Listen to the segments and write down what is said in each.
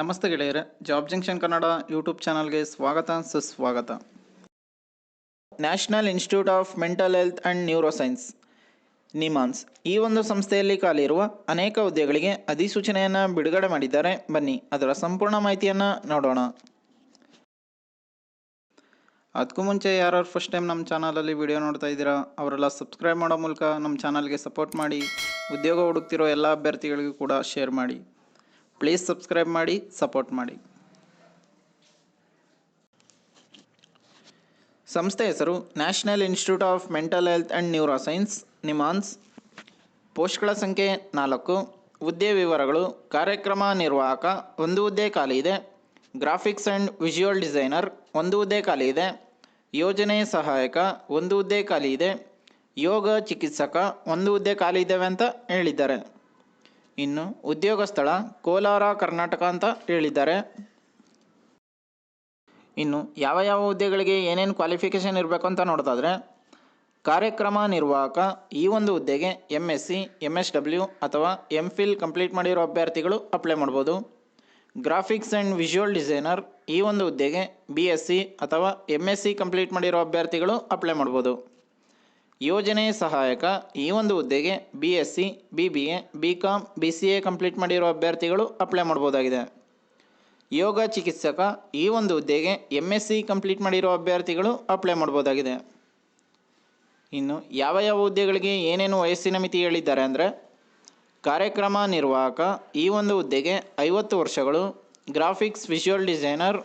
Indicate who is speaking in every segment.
Speaker 1: ನಮಸ್ತೆ ಗೆಳೆಯರೆ, job junction Kannada YouTube ಚಾನಲ್ಗೆ ಸ್ವಾಗತ ಸುಸ್ವಾಗತ. National Institute of Mental Health and Neuroscience NIMHANS ಈ ಒಂದು ಸಂಸ್ಥೆಯಲ್ಲಿ ಖಾಲಿ ಇರುವ ಅನೇಕ ಹುದ್ದೆಗಳಿಗೆ ಅಧಿಸೂಚನೆಯನ್ನು ಬಿಡುಗಡೆ ಮಾಡಿದ್ದಾರೆ. ಬನ್ನಿ ಅದರ ಸಂಪೂರ್ಣ ಮಾಹಿತಿಯನ್ನು ನೋಡೋಣ. ಅದಕ್ಕೂ ಮುಂಚೆ ಯಾರು ಫಸ್ಟ್ ಟೈಮ್ ನಮ್ಮ ಚಾನಲಲ್ಲಿ ವಿಡಿಯೋ ನೋಡ್ತಾ ಇದ್ದೀರಾ ಅವರೆಲ್ಲ ಸಬ್ಸ್ಕ್ರೈಬ್ ಮಾಡೋ ಮೂಲಕ ನಮ್ಮ ಚಾನಲ್ಗೆ ಸಪೋರ್ಟ್ ಮಾಡಿ. ಉದ್ಯೋಗ ಹುಡುಕ್ತಿರೋ ಎಲ್ಲ ಅಭ್ಯರ್ಥಿಗಳಿಗೂ ಕೂಡ ಶೇರ್ ಮಾಡಿ. ಪ್ಲೀಸ್ ಸಬ್ಸ್ಕ್ರೈಬ್ ಮಾಡಿ, ಸಪೋರ್ಟ್ ಮಾಡಿ. ಸಂಸ್ಥೆ ಹೆಸರು National Institute of Mental Health and Neuroscience NIMHANS. ಪೋಸ್ಟ್ಗಳ ಸಂಖ್ಯೆ 4. ಹುದ್ದೆ ವಿವರಗಳು: ಕಾರ್ಯಕ್ರಮ ನಿರ್ವಾಹಕ 1 ಹುದ್ದೆ ಖಾಲಿ ಇದೆ. ಗ್ರಾಫಿಕ್ಸ್ ಆ್ಯಂಡ್ ವಿಜುವಲ್ ಡಿಸೈನರ್ 1 ಹುದ್ದೆ ಖಾಲಿ ಇದೆ. ಯೋಜನೆ ಸಹಾಯಕ 1 ಹುದ್ದೆ ಖಾಲಿ ಇದೆ. ಯೋಗ ಚಿಕಿತ್ಸಕ 1 ಹುದ್ದೆ ಖಾಲಿ ಇದ್ದಾವೆ ಅಂತ ಹೇಳಿದ್ದಾರೆ. ಇನ್ನು ಉದ್ಯೋಗ ಸ್ಥಳ ಕೋಲಾರ, ಕರ್ನಾಟಕ ಅಂತ ಹೇಳಿದ್ದಾರೆ. ಇನ್ನು ಯಾವ ಯಾವ ಹುದ್ದೆಗಳಿಗೆ ಏನೇನು ಕ್ವಾಲಿಫಿಕೇಷನ್ ಇರಬೇಕು ಅಂತ ನೋಡ್ತಾಯಿದ್ರೆ, ಕಾರ್ಯಕ್ರಮ ನಿರ್ವಾಹಕ ಈ ಒಂದು ಹುದ್ದೆಗೆ MSc, MSW ಅಥವಾ MPhil ಕಂಪ್ಲೀಟ್ ಮಾಡಿರೋ ಅಭ್ಯರ್ಥಿಗಳು ಅಪ್ಲೈ ಮಾಡ್ಬೋದು. ಗ್ರಾಫಿಕ್ಸ್ ಆ್ಯಂಡ್ ವಿಜುವಲ್ ಡಿಸೈನರ್ ಈ ಒಂದು ಹುದ್ದೆಗೆ BSc ಅಥವಾ MSc ಕಂಪ್ಲೀಟ್ ಮಾಡಿರೋ ಅಭ್ಯರ್ಥಿಗಳು ಅಪ್ಲೈ ಮಾಡ್ಬೋದು. ಯೋಜನೆ ಸಹಾಯಕ ಈ ಒಂದು ಹುದ್ದೆಗೆ BSc, BBA, BCom, BCA complete ಮಾಡಿರೋ ಅಭ್ಯರ್ಥಿಗಳು ಅಪ್ಲೈ ಮಾಡ್ಬೋದಾಗಿದೆ. ಯೋಗ ಚಿಕಿತ್ಸಕ ಈ ಒಂದು ಹುದ್ದೆಗೆ MSc ಕಂಪ್ಲೀಟ್ ಮಾಡಿರೋ ಅಭ್ಯರ್ಥಿಗಳು ಅಪ್ಲೈ ಮಾಡ್ಬೋದಾಗಿದೆ. ಇನ್ನು ಯಾವ ಯಾವ ಹುದ್ದೆಗಳಿಗೆ ಏನೇನು ವಯಸ್ಸಿನ ಮಿತಿ ಹೇಳಿದ್ದಾರೆ ಅಂದರೆ, ಕಾರ್ಯಕ್ರಮ ನಿರ್ವಾಹಕ ಈ ಒಂದು ಹುದ್ದೆಗೆ 50 ವರ್ಷಗಳು. ಗ್ರಾಫಿಕ್ಸ್ ವಿಜುವಲ್ ಡಿಸೈನರ್,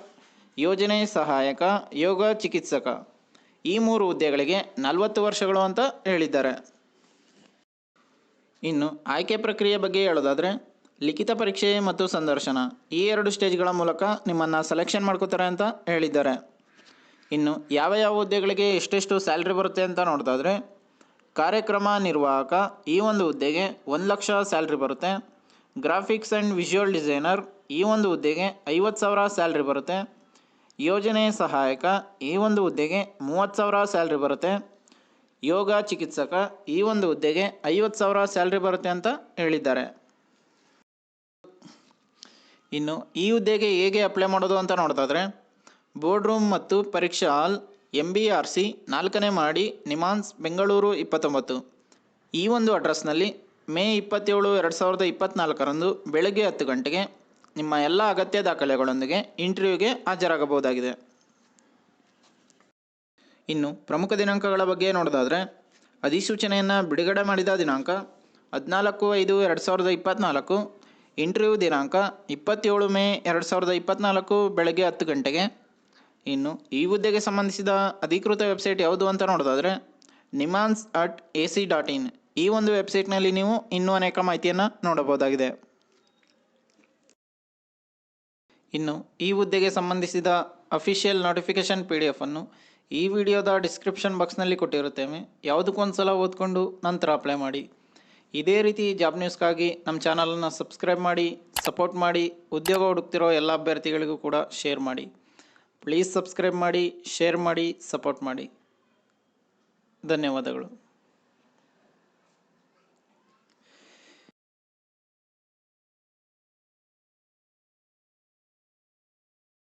Speaker 1: ಯೋಜನೆ ಸಹಾಯಕ, ಯೋಗ ಚಿಕಿತ್ಸಕ ಈ 3 ಹುದ್ದೆಗಳಿಗೆ 40 ವರ್ಷಗಳು ಅಂತ ಹೇಳಿದ್ದಾರೆ. ಇನ್ನು ಆಯ್ಕೆ ಪ್ರಕ್ರಿಯೆ ಬಗ್ಗೆ ಹೇಳೋದಾದರೆ, ಲಿಖಿತ ಪರೀಕ್ಷೆ ಮತ್ತು ಸಂದರ್ಶನ ಈ 2 ಸ್ಟೇಜ್ಗಳ ಮೂಲಕ ನಿಮ್ಮನ್ನು ಸೆಲೆಕ್ಷನ್ ಮಾಡ್ಕೋತಾರೆ ಅಂತ ಹೇಳಿದ್ದಾರೆ. ಇನ್ನು ಯಾವ ಯಾವ ಹುದ್ದೆಗಳಿಗೆ ಎಷ್ಟೆಷ್ಟು ಸ್ಯಾಲ್ರಿ ಬರುತ್ತೆ ಅಂತ ನೋಡ್ತಾಯಿದ್ರೆ, ಕಾರ್ಯಕ್ರಮ ನಿರ್ವಾಹಕ ಈ ಒಂದು ಹುದ್ದೆಗೆ 1 ಲಕ್ಷ ಸ್ಯಾಲ್ರಿ ಬರುತ್ತೆ. ಗ್ರಾಫಿಕ್ಸ್ ಆ್ಯಂಡ್ ವಿಜುವಲ್ ಡಿಸೈನರ್ ಈ ಒಂದು ಹುದ್ದೆಗೆ 50,000 ಸ್ಯಾಲ್ರಿ ಬರುತ್ತೆ. ಯೋಜನೆ ಸಹಾಯಕ ಈ ಒಂದು ಹುದ್ದೆಗೆ 30,000 ಸ್ಯಾಲ್ರಿ ಬರುತ್ತೆ. ಯೋಗ ಚಿಕಿತ್ಸಕ ಈ ಒಂದು ಹುದ್ದೆಗೆ 50,000 ಸ್ಯಾಲ್ರಿ ಬರುತ್ತೆ ಅಂತ ಹೇಳಿದ್ದಾರೆ. ಇನ್ನು ಈ ಹುದ್ದೆಗೆ ಹೇಗೆ ಅಪ್ಲೈ ಮಾಡೋದು ಅಂತ ನೋಡ್ತಾಯಿದ್ರೆ, ಬೋರ್ಡ್ ರೂಮ್ ಮತ್ತು ಪರೀಕ್ಷಾ ಹಾಲ್, MBRC 4ನೇ ಮಹಡಿ, ನಿಮಾನ್ಸ್, ಬೆಂಗಳೂರು 29 ಈ ಒಂದು ಅಡ್ರೆಸ್ನಲ್ಲಿ ಮೇ 27, 2024 ಬೆಳಗ್ಗೆ 10 ಗಂಟೆಗೆ ನಿಮ್ಮ ಎಲ್ಲ ಅಗತ್ಯ ದಾಖಲೆಗಳೊಂದಿಗೆ ಇಂಟರ್ವ್ಯೂಗೆ ಹಾಜರಾಗಬಹುದಾಗಿದೆ. ಇನ್ನು ಪ್ರಮುಖ ದಿನಾಂಕಗಳ ಬಗ್ಗೆ ನೋಡೋದಾದರೆ, ಅಧಿಸೂಚನೆಯನ್ನು ಬಿಡುಗಡೆ ಮಾಡಿದ ದಿನಾಂಕ 14/5/2024. ಇಂಟರ್ವ್ಯೂ ದಿನಾಂಕ 27 ಮೇ 2024 ಬೆಳಗ್ಗೆ 10 ಗಂಟೆಗೆ. ಇನ್ನು ಈ ಹುದ್ದೆಗೆ ಸಂಬಂಧಿಸಿದ ಅಧಿಕೃತ ವೆಬ್ಸೈಟ್ ಯಾವುದು ಅಂತ ನೋಡೋದಾದರೆ, nimans@ac.in ಈ ಒಂದು ವೆಬ್ಸೈಟ್ನಲ್ಲಿ ನೀವು ಇನ್ನೂ ಅನೇಕ ಮಾಹಿತಿಯನ್ನು ನೋಡಬಹುದಾಗಿದೆ. ಇನ್ನು ಈ ಹುದ್ದೆಗೆ ಸಂಬಂಧಿಸಿದ ಅಫಿಷಿಯಲ್ ನೋಟಿಫಿಕೇಷನ್ PDF ಅನ್ನು ಈ ವಿಡಿಯೋದ ಡಿಸ್ಕ್ರಿಪ್ಷನ್ ಬಾಕ್ಸ್ನಲ್ಲಿ ಕೊಟ್ಟಿರುತ್ತೇವೆ. ಯಾವುದಕ್ಕೊಂದು ಸಲ ಓದ್ಕೊಂಡು ನಂತರ ಅಪ್ಲೈ ಮಾಡಿ. ಇದೇ ರೀತಿ ಜಾಬ್ ನ್ಯೂಸ್ಗಾಗಿ ನಮ್ಮ ಚಾನಲನ್ನು ಸಬ್ಸ್ಕ್ರೈಬ್ ಮಾಡಿ, ಸಪೋರ್ಟ್ ಮಾಡಿ. ಉದ್ಯೋಗ ಹುಡುಕ್ತಿರೋ ಎಲ್ಲ ಅಭ್ಯರ್ಥಿಗಳಿಗೂ ಕೂಡ ಶೇರ್ ಮಾಡಿ. ಪ್ಲೀಸ್ ಸಬ್ಸ್ಕ್ರೈಬ್ ಮಾಡಿ, ಶೇರ್ ಮಾಡಿ, ಸಪೋರ್ಟ್ ಮಾಡಿ. ಧನ್ಯವಾದಗಳು.